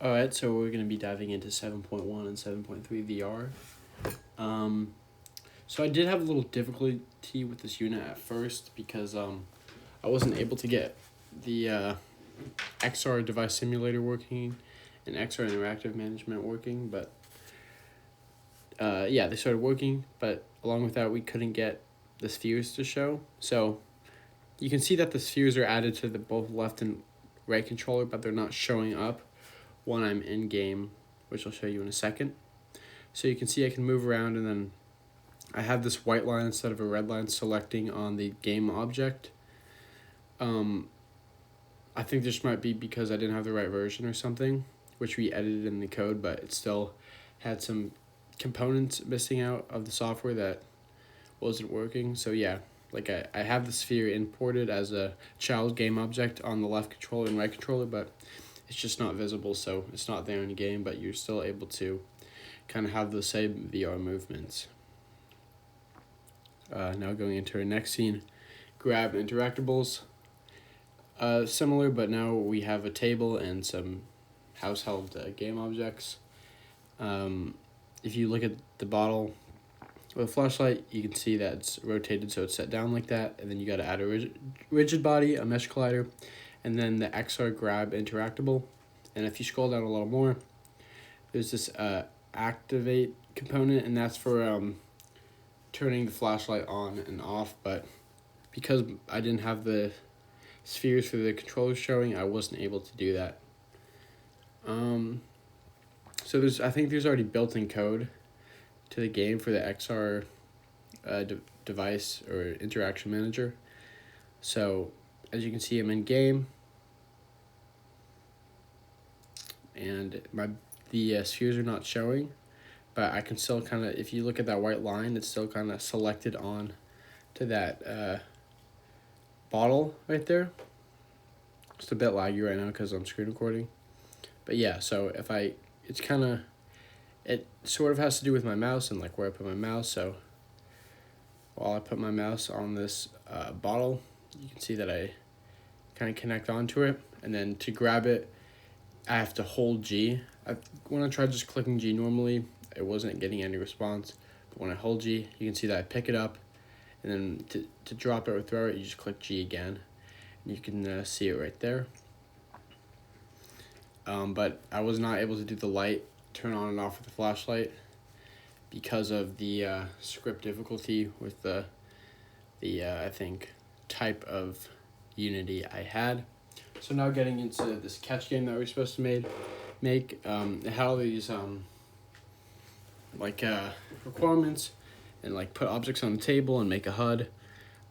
Alright, so we're going to be diving into 7.1 and 7.3 VR. So I did have a little difficulty with this unit at first because I wasn't able to get the XR device simulator working and XR interactive management working, but yeah, they started working, but along with that we couldn't get the spheres to show. So you can see that the spheres are added to the both left and right controller, but they're not showing up when I'm in game, which I'll show you in a second. So you can see I can move around, and then I have this white line instead of a red line selecting on the game object. I think this might be because I didn't have the right version or something, which we edited in the code, but it still had some components missing out of the software that wasn't working. So yeah, like I have the sphere imported as a child game object on the left controller and right controller, but it's just not visible, so it's not there in the game, but you're still able to kind of have the same VR movements. Now going into our next scene, grab interactables. Similar, but now we have a table and some household game objects. If you look at the bottle with a flashlight, you can see that it's rotated so it's set down like that, and then you got to add a rigid body, a mesh collider, and then the XR grab interactable. And if you scroll down a little more, there's this activate component, and that's for turning the flashlight on and off. But because I didn't have the spheres for the controller showing, I wasn't able to do that. So I think there's already built-in code to the game for the XR device or interaction manager. So as you can see, I'm in game, and the spheres are not showing, but I can still kind of, if you look at that white line, it's still kind of selected on to that bottle right there. It's a bit laggy right now because I'm screen recording, but yeah, so it sort of has to do with my mouse and like where I put my mouse. So while I put my mouse on this bottle, you can see that I kind of connect onto it, and then to grab it, I have to hold G. When I tried just clicking G normally, it wasn't getting any response, but when I hold G, you can see that I pick it up, and then to drop it or throw it, you just click G again. You can see it right there. But I was not able to do the light turn on and off with the flashlight because of the script difficulty with the I think type of Unity I had. So now getting into this catch game that we're supposed to make, it had all these requirements and like put objects on the table and make a HUD.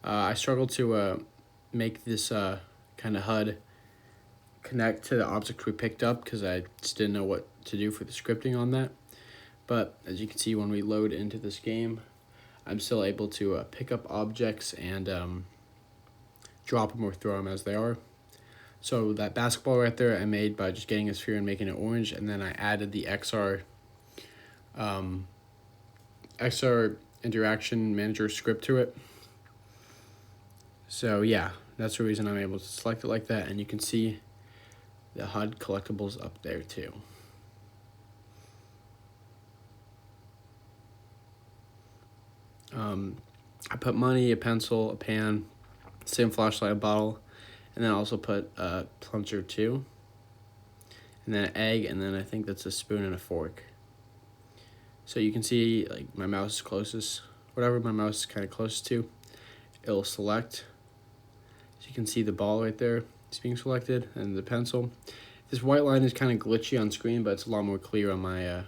I struggled to make this kind of HUD connect to the object we picked up because I just didn't know what to do for the scripting on that. But as you can see, when we load into this game, I'm still able to pick up objects and drop them or throw them as they are. So that basketball right there I made by just getting a sphere and making it orange, and then I added the XR interaction manager script to it. So yeah, that's the reason I'm able to select it like that, and you can see the HUD collectibles up there too. I put money, a pencil, a pan, same flashlight, a bottle, and then I also put a plunger too, and then an egg, and then I think that's a spoon and a fork. So you can see like my mouse is closest, whatever my mouse is kind of close to, it'll select. So you can see the ball right there, it's being selected, and the pencil. This white line is kind of glitchy on screen, but it's a lot more clear on my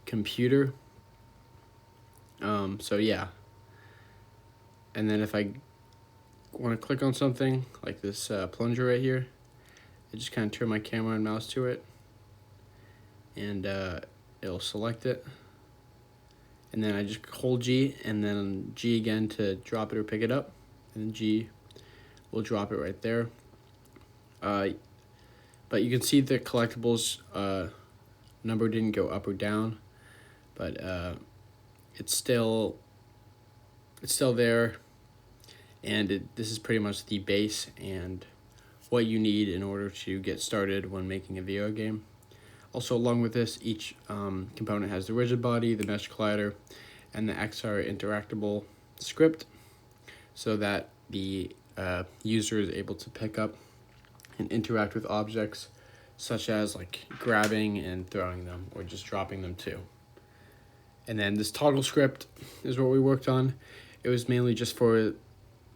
computer. So yeah. And then if I want to click on something like this plunger right here, I just kind of turn my camera and mouse to it, and it'll select it. And then I just hold G, and then G again to drop it or pick it up, and then G will drop it right there. But you can see the collectibles number didn't go up or down, but it's still there, and this is pretty much the base and what you need in order to get started when making a video game. Also, along with this, each component has the rigid body, the mesh collider, and the XR interactable script, so that the user is able to pick up and interact with objects, such as like grabbing and throwing them, or just dropping them too. And then this toggle script is what we worked on. It was mainly just for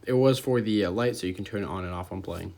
the light, so you can turn it on and off when playing.